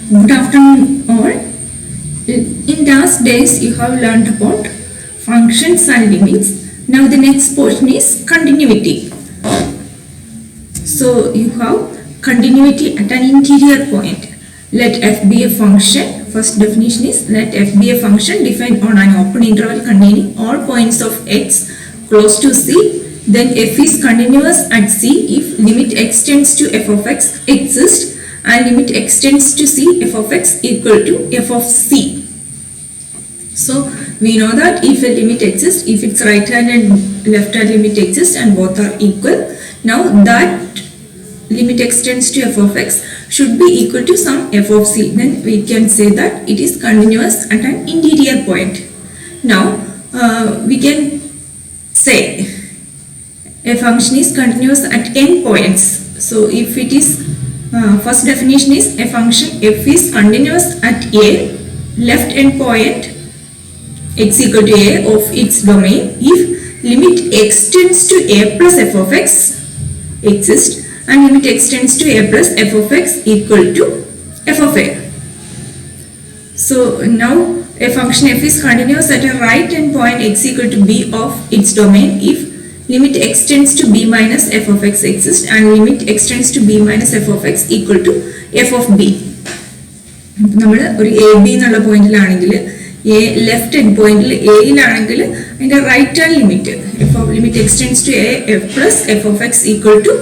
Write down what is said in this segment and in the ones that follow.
Good afternoon all. In last days you have learned about functions and limits. Now the next portion is continuity. So you have continuity at an interior point. Let f be a function. First definition is let f be a function defined on an open interval containing all points of x close to c. Then f is continuous at c if limit extends to f of x exists and limit extends to c f of x equal to f of c. So we know that if a limit exists, if its right hand and left hand limit exist and both are equal, now that limit extends to f of x should be equal to some f of c. Then we can say that it is continuous at an interior point. Now we can say a function is continuous at n points. So if it is first definition is a function f is continuous at a left end point x equal to a of its domain if limit extends to a plus f of x exists and limit extends to a plus f of x equal to f of a. So now a function f is continuous at a right end point x equal to b of its domain if limit extends to b minus f of x exists and limit extends to b minus f of x equal to f of b. നമ്മൾ ഒരു A B എന്നുള്ള പോയിന്റിലാണെങ്കിൽ A left end പോയിന്റിൽ എയിലാണെങ്കിൽ അതിൻ്റെ right hand limit f of limit x tends to a f plus f of x equal to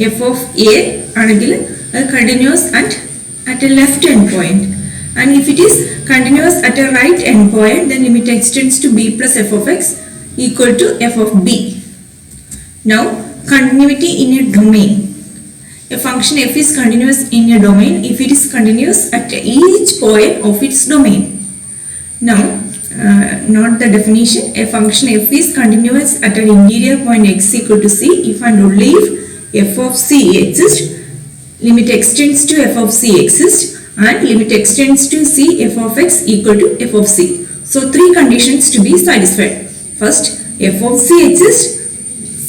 f of a ആണെങ്കിൽ അത് continuous at a left end point and if it is continuous at a right end point then limit x tends to b plus f of x equal to f of b. Now continuity in a domain. A function f is continuous in a domain if it is continuous at each point of its domain. Now note the definition. A function f is continuous at an interior point x equal to c if and only if f of c exists, limit extends to f of c exists and limit extends to c f of x equal to f of c. So three conditions to be satisfied. First, f of c exists.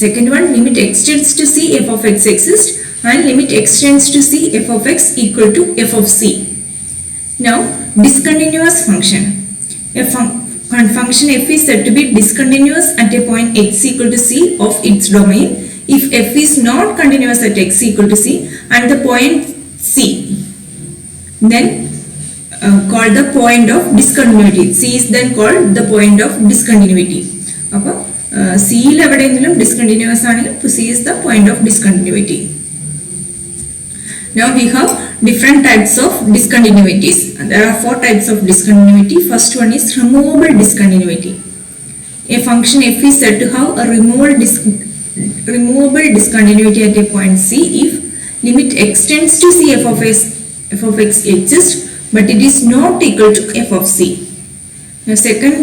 Second one, limit extends to c f of x exists and limit extends to c f of x equal to f of c. Now discontinuous function. A function f is said to be discontinuous at a point x equal to c of its domain if f is not continuous at x equal to c and the point c. Then called the point of discontinuity. C is then called the point of discontinuity. സിയിൽ എവിടെയെങ്കിലും discontinuous ആണെങ്കിൽ C is the point of discontinuity. Now we have different types of discontinuities. There are four types of discontinuity. First one is removable discontinuity. A function f is said to have a removable discontinuity at a point c if limit extends to c f of x exists but it is not equal to f of c. Now second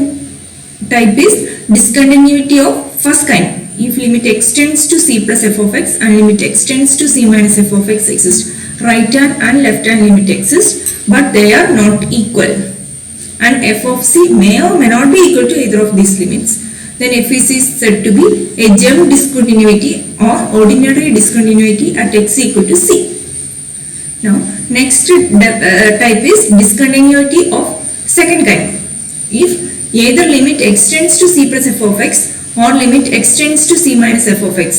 type is discontinuity of first kind if limit extends to c plus f of x and limit extends to c minus f of x exist. Right hand and left hand limit exist but they are not equal and f of c may or may not be equal to either of these limits. Then f is said to be a germ discontinuity or ordinary discontinuity at x equal to c. Now next type is discontinuity of second kind if either limit extends to c plus f of x or limit extends to c minus f of x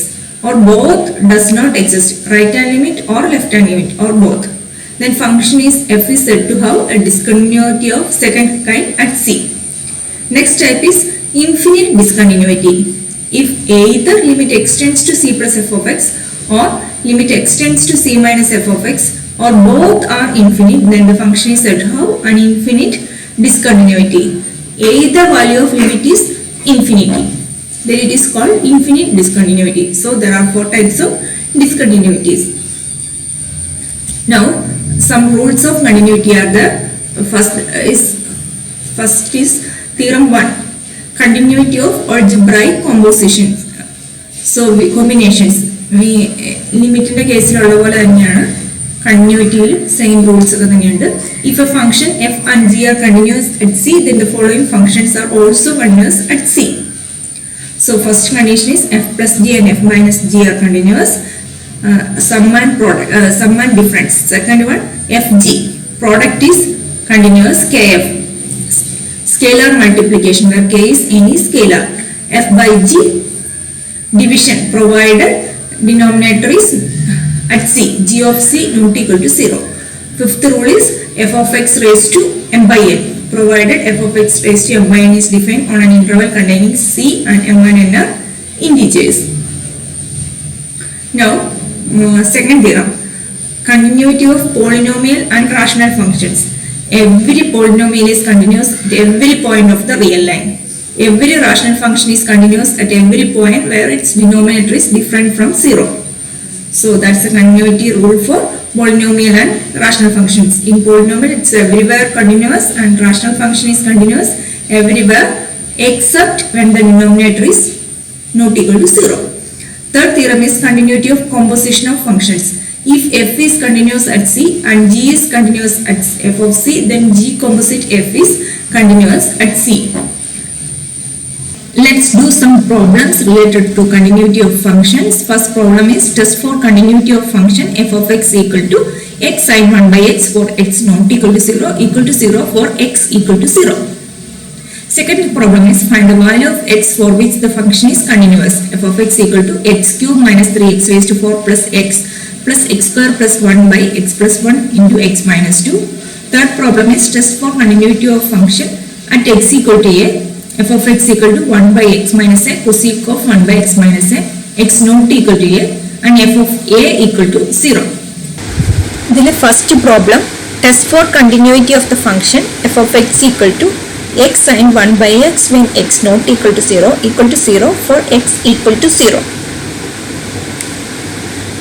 or both does not exist, right hand limit or left hand limit or both. Then function is f is said to have a discontinuity of second kind at c. Next type is infinite discontinuity. If either limit extends to c plus f of x or limit extends to c minus f of x or both are infinite, then the function is said to have an infinite discontinuity. Either value of limit is infinity, then it is called infinite discontinuity. So there are four types of discontinuities. Now some rules of continuity are there. First is theorem 1, continuity of algebraic compositions. So combinations ലിമിറ്റിന്റെ കേസിലുള്ള പോലെ തന്നെയാണ് continuity same rules. If a function f and g are continuous at c, then the following functions are also continuous at c. So first condition is f plus g and f minus g are continuous. Sum and difference. Second one, fg. Product is continuous kf. Scalar multiplication where k is any scalar. F by g. Division provided denominator is at c. G of c not equal to 0. Fifth rule is f of x raised to m by n. Provided f of x raised to m by n is defined on an interval containing c and m and n are integers. Now, second theorem. Continuity of polynomial and rational functions. Every polynomial is continuous at every point of the real line. Every rational function is continuous at every point where its denominator is different from 0. So that's the continuity rule for polynomial and rational functions. In polynomial, it's everywhere continuous, and rational function is continuous everywhere except when the denominator is not equal to 0. Third theorem is continuity of composition of functions. If f is continuous at c and g is continuous at f of c, then g composite f is continuous at c. Let's do some problems related to continuity of functions. First problem is test for continuity of function f of x equal to x sin 1 by x for x not equal to 0 for x equal to 0. Second problem is find the value of x for which the function is continuous. F of x equal to x cube minus 3x raised to 4 plus x square plus 1 by x plus 1 into x minus 2. Third problem is test for continuity of function at x equal to a. F of x equal to 1 by x minus a cosec of 1 by x minus a, x not equal to a, and f of a equal to 0. The first problem, test for continuity of the function f of x equal to x sin 1 by x when x not equal to 0 for x equal to 0.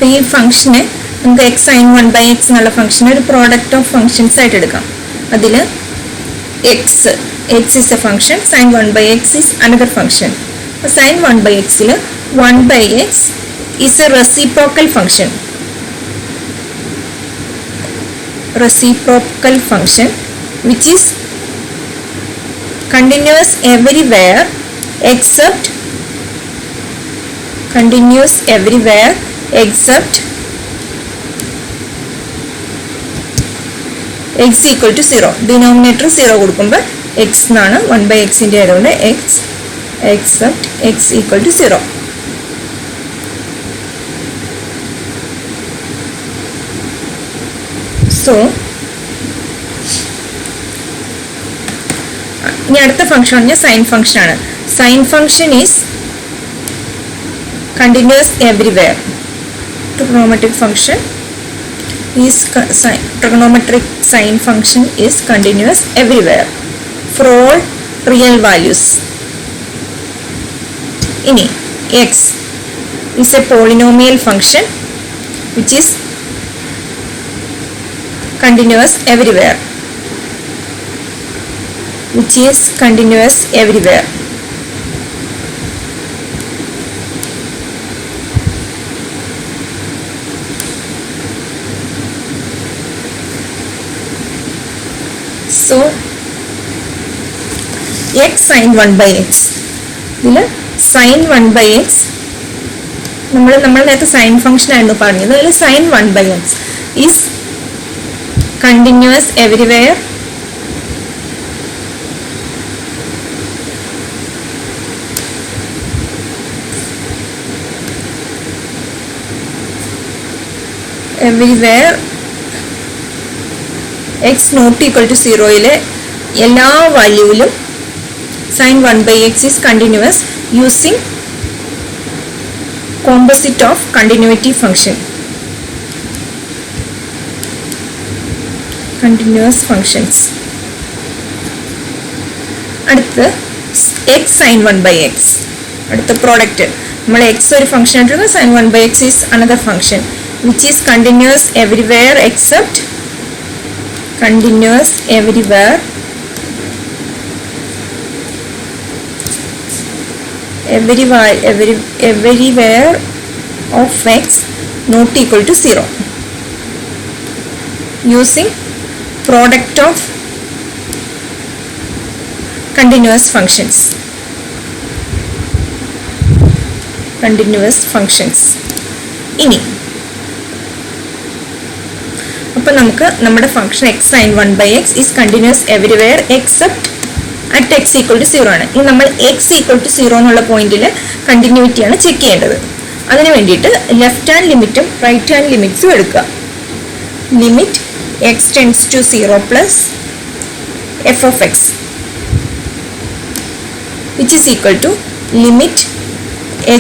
ഈ ഫംഗ്ഷന് നമുക്ക് x sine 1 by X എന്നുള്ള ഫംഗ്ഷന് ഒരു product of functions ആയിട്ട് എടുക്കാം. അതിൽ x is a function, sine 1 by x is another function. Sine 1 by എക്സിൽ 1 by x is a reciprocal function. Reciprocal function which is continuous everywhere except x equal to 0. Denominator 0 കൊടുക്കുമ്പോൾ x എന്നാണ് 1 by x ന്റെ ആയതുകൊണ്ട് x except x equal to 0. So ഇനി അടുത്ത function പറഞ്ഞാൽ sine function ആണ്. Sine function is continuous everywhere. Trigonometric sine function is continuous everywhere for all real values. ഇനി x is a polynomial function which is continuous everywhere. So x sin 1 by x, ഇതിൽ sin 1 by x നമ്മൾ നേരത്തെ sine function ആയിരുന്നു പറഞ്ഞത്. അതിൽ sin 1 by x is continuous everywhere x not equal to 0 യിലെ എല്ലാ വാല്യൂവിലും sin 1 by x is continuous using composite of continuity function. Continuous functions. അടുത്ത് x sin 1 by x. അടുത്ത product നമ്മൾ x ഒരു ഫംഗ്ഷൻ ആയിട്ട് sin 1 by x is another function which is continuous everywhere except everywhere of x not equal to 0 using product of continuous functions. ഇനി അപ്പോൾ നമുക്ക് നമ്മുടെ function x sine 1/x is continuous everywhere except at x equal to 0 ആണ്. ഇനി നമ്മൾ X equal to 0 എന്നുള്ള പോയിന്റിൽ കണ്ടിന്യൂറ്റിയാണ് check ചെയ്യേണ്ടത്. അതിന് വേണ്ടിയിട്ട് ലെഫ്റ്റ് ഹാൻഡ് ലിമിറ്റും റൈറ്റ് ഹാൻഡ് ലിമിറ്റ്സും എടുക്കുക. Limit x tends to 0 plus f of x which is equal to limit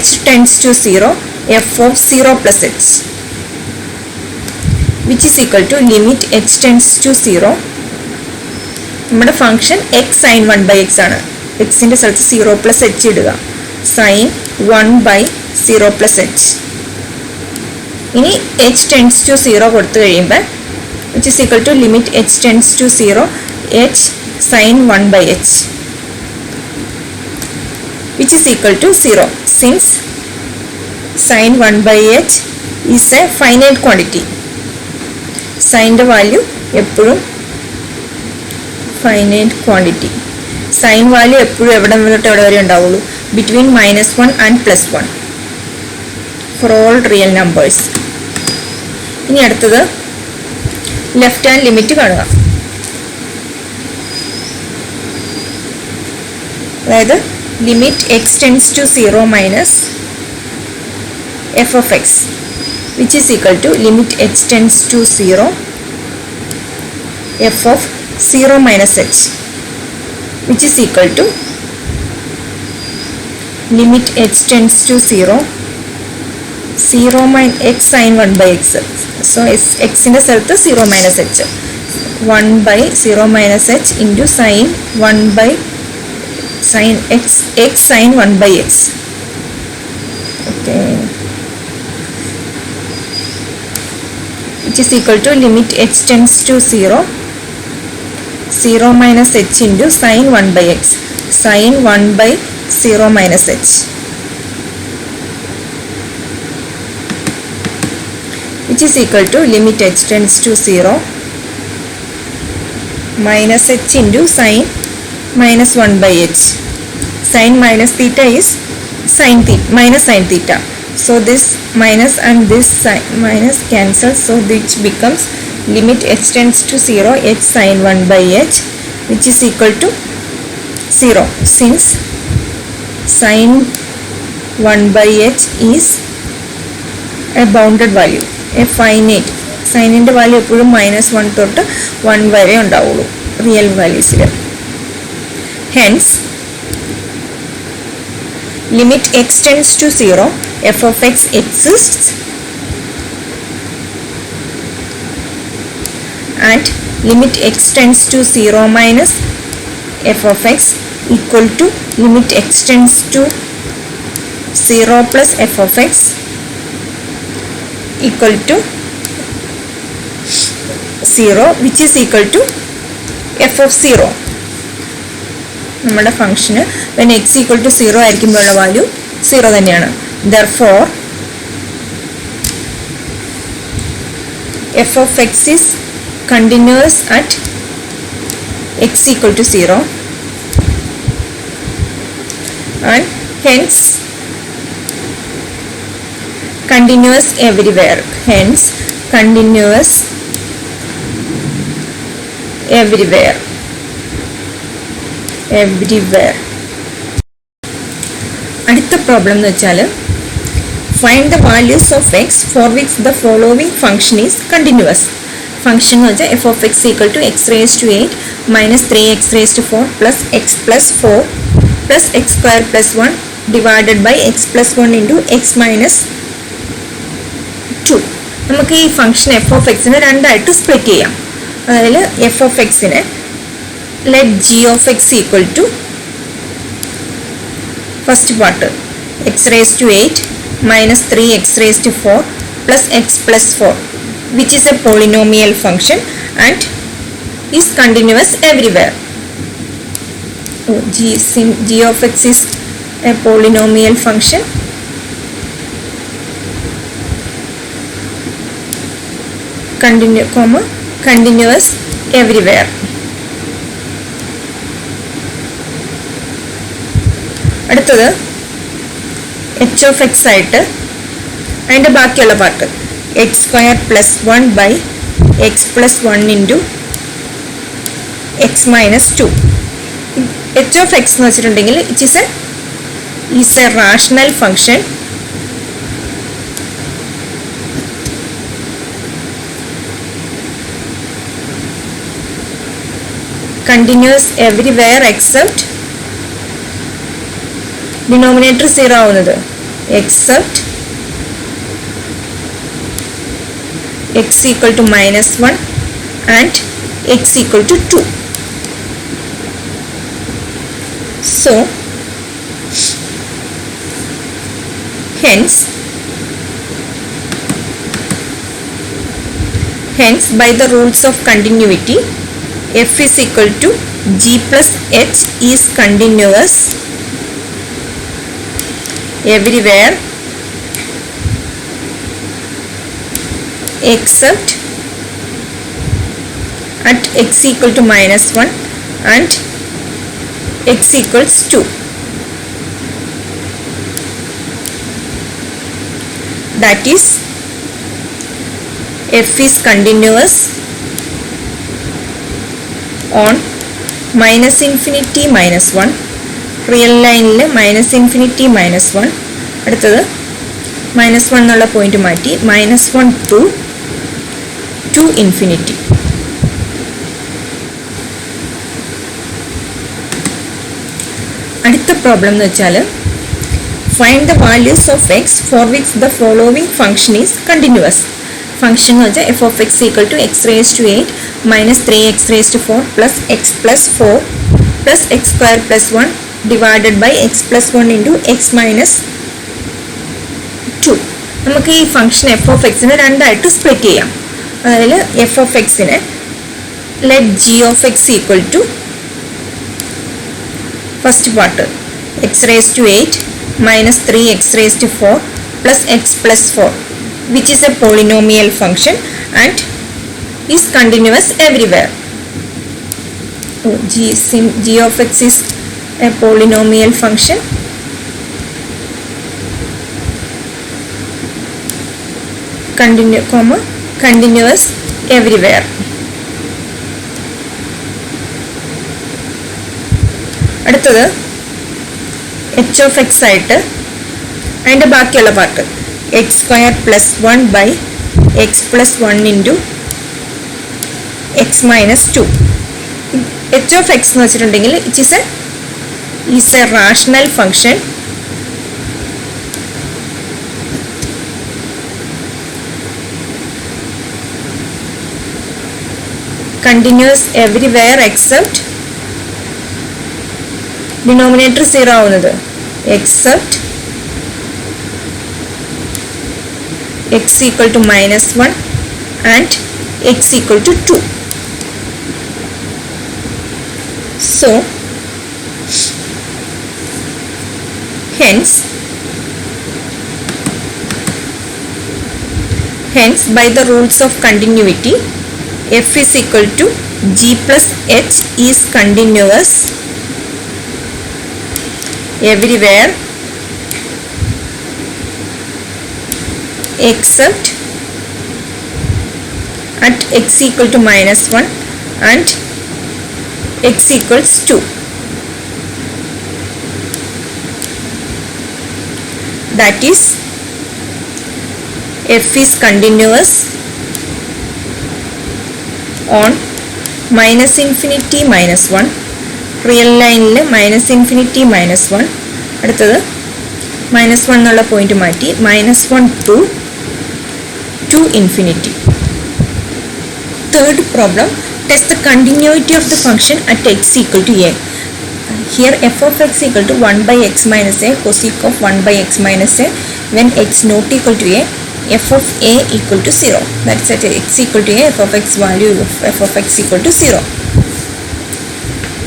h tends to 0 f of 0 plus h which is equal to limit h tends to 0. നമ്മുടെ function x sine 1/x ആണ്. എക്സിൻ്റെ സ്ഥലത്ത് 0 plus h ഇടുക. Sine 1/0 plus h. ഇനി h tends to 0 കൊടുത്തു കഴിയുമ്പോൾ which is equal to limit h tends to 0 h sine 1/h which is equal to 0 since sin 1/h is a finite quantity. Sin the value എപ്പോഴും finite quantity. Sin value എപ്പോഴും എവിടെ വരെ ഉണ്ടാവുള്ളൂ? between -1 and +1 for all real numbers. ഇനി അടുത്തത് left hand limit കാണുക. അതായത് limit x tends to 0 minus f of x which is equal to limit h tends to 0 f of 0 minus h which is equal to limit h tends to 0 minus x sin 1/x. So x in the cell 0 minus h 1/0 minus h into sin 1 sin x sin 1/x. Okay, which is equal to limit h tends to 0 minus h into sin 1/x sin 1/0 minus h which is equal to limit h tends to 0 minus h into sin minus 1/h. Sin minus theta is sin theta minus sin theta. So this minus and this sin minus cancels. So which becomes limit h tends to 0 h sin 1/h which is equal to 0 since sin 1/h is a bounded value, a finite. Sin ന്റെ value എപ്പോഴും -1 തൊട്ട് 1 വരെ ഉണ്ടാവുള്ളൂ real വാല്യൂസിൽ. Hence, limit x tends to 0, f of x exists and limit x tends to 0 minus f of x equal to limit x tends to 0 plus f of x equal to 0 which is equal to f of 0. നമ്മുടെ ഫംഗ്ഷന് when x equal to 0 ആയിരിക്കുമ്പോഴുള്ള value 0 തന്നെയാണ്. Therefore f of x is continuous at x equal to 0 and hence continuous everywhere. Hence continuous everywhere. അടുത്ത problem എന്ന് വെച്ചാൽ find the values of x for which the following function is continuous. Function എന്ന് വെച്ചാൽ f of x equal to x raise to 8 minus 3x raise to 4 plus x plus 4 plus x square plus 1 divided by x plus 1 into x minus 2. നമുക്ക് ഈ function F of എക്സിനെ രണ്ടായിട്ട് split ചെയ്യാം. അതായത് f of എക്സിനെ let g of x equal to first part x raised to 8 minus 3x raised to 4 plus x plus 4 which is a polynomial function and is continuous everywhere. G of x is a polynomial function continuous everywhere. അടുത്തത് h of x ആയിട്ട് അതിൻ്റെ ബാക്കിയുള്ള part x square plus 1 by x plus 1 into x minus 2. h of x എന്ന് വെച്ചിട്ടുണ്ടെങ്കിൽ it is a rational function continuous everywhere except denominator 0 ആവുന്നത് except x equal to minus 1 and x equal to 2. So hence by the rules of continuity f is equal to g plus h is continuous everywhere except at x equal to minus 1 and x equals 2. That is, f is continuous on minus infinity minus 1, real line minus infinity minus 1, അടുത്തത് minus 1 എന്നുള്ള point മാറ്റി minus 1 to infinity. അടുത്ത problem എന്ന് വെച്ചാൽ find the values of x for which the following function is continuous. Function എന്ന് വെച്ചാൽ f of x equal to x raised to 8 minus 3x raised to 4 plus x plus 4 plus x square plus 1 divided by x plus 1 into x minus 2. നമുക്ക് ഈ function f of x നെ രണ്ടായിട്ട് split ചെയ്യാം. അതായത് f of x നെ let g of x equal to first part x raised to 8 minus 3x raised to 4 plus x plus 4, which is a polynomial function and is continuous everywhere. G of x is a polynomial function continuous everywhere. അടുത്തത് h of x ആയിട്ട് അതിൻ്റെ ബാക്കിയുള്ള part x square plus 1 by x plus 1 into x minus 2. h of x എന്ന് വെച്ചിട്ടുണ്ടെങ്കിൽ it is a rational function continuous everywhere except denominator 0 ആവുന്നത് except x equal to minus 1 and x equal to 2. So hence by the rules of continuity f is equal to g plus h is continuous everywhere except at x equal to minus 1 and x equals 2. That is, f is continuous on minus infinity minus 1, real line minus infinity minus 1, അടുത്തത് minus 1 എന്നുള്ള point മാറ്റി minus 1 to infinity. Third problem, test the continuity of the function at x equal to a. Here f of x equal to 1 by x minus a cosec of 1 by x minus a when x not equal to a, f of a equal to 0. That's at x equal to a, f of x value of f of x equal to 0.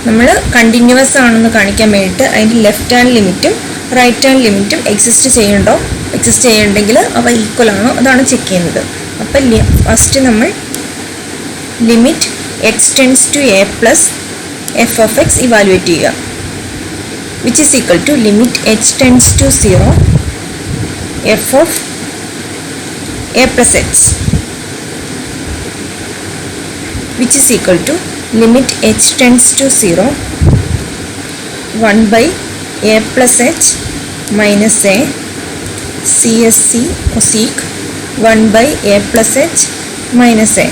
നമ്മൾ continuous ആണെന്ന് കാണിക്കാൻ വേണ്ടിയിട്ട് അതിൻ്റെ left hand ലിമിറ്റും right hand ലിമിറ്റും exist ചെയ്യുന്നുണ്ടെങ്കിൽ അവ equal ആണോ അതാണ് ചെക്ക് ചെയ്യുന്നത്. അപ്പം ഫസ്റ്റ് നമ്മൾ limit x tends to a plus f of x evaluate ചെയ്യുക, which is equal to limit h tends to 0 f of a plus x. which is equal to limit h tends to 0 1 by a plus h minus a CSC cosec 1 by a plus h minus a,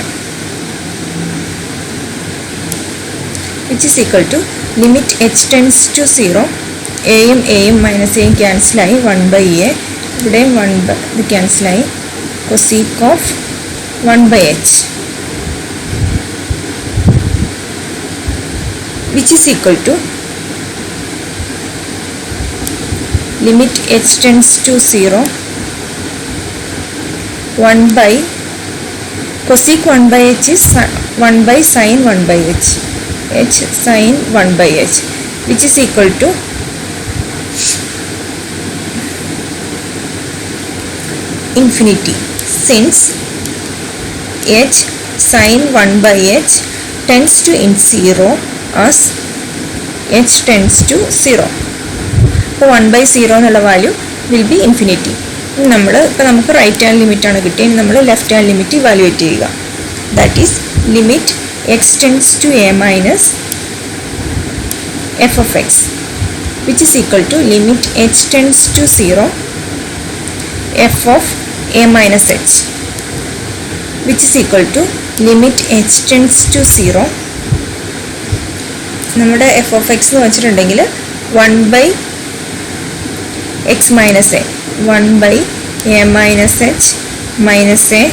which is equal to limit h tends to 0 a minus a cancel ആയി 1 by a ഇവിടെ 1 by ഇത് cancel ആയി cosec of 1 by h, which is equal to limit h tends to 0 1 by cosec 1 by h is 1 by sin 1 by h sin 1 by h, which is equal to infinity, since h sin 1 by h tends to 0 as h tends to 0. അപ്പോൾ 1 by 0 എന്നുള്ള value will be infinity. നമുക്ക് right hand limit ആണ് കിട്ടിയത്, നമ്മൾ left hand limit evaluate ചെയ്യുക. That is limit x tends to a minus f of x, which is equal to limit h tends to 0 f of a minus h, which is equal to limit h tends to 0. നമ്മുടെ F of X എന്ന് വെച്ചിട്ടുണ്ടെങ്കിൽ 1 by x minus a 1 by a minus h minus a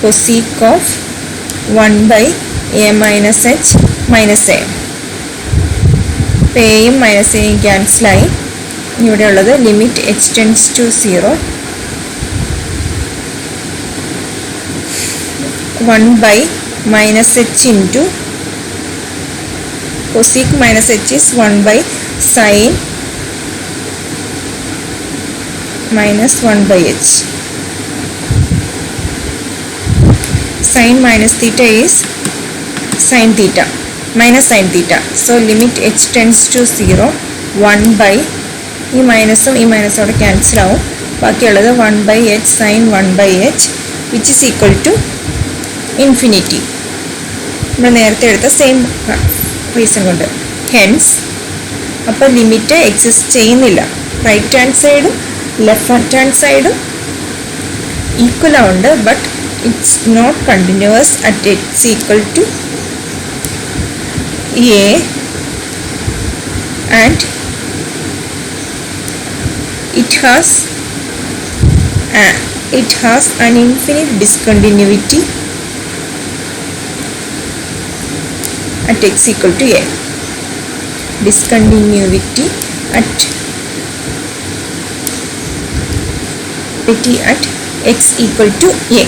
cosec of 1 by a minus h minus a. എയും minus എയും ക്യാൻസലായി ഇവിടെ ഉള്ളത് limit h tends to 0 1 by minus h into cosec minus h is 1 by sin minus 1 by h. Sin minus theta is sin theta minus sin theta. So limit h tends to 0 1 by ഈ മൈനസോടെ cancel ആവും, ബാക്കിയുള്ളത് 1 by h sin 1 by h, which is equal to infinity. നമ്മൾ നേരത്തെ എടുത്ത same reason കൊണ്ട്. Hence അപ്പോൾ limit exist ചെയ്യുന്നില്ല. Right hand സൈഡും ലെഫ്റ്റ് ഹാൻഡ് സൈഡും ഈക്വൽ ആവുന്നുണ്ട്, but it's not continuous at x equal to a and it has an infinite discontinuity at x equal to a. Discontinuity at x equal to a.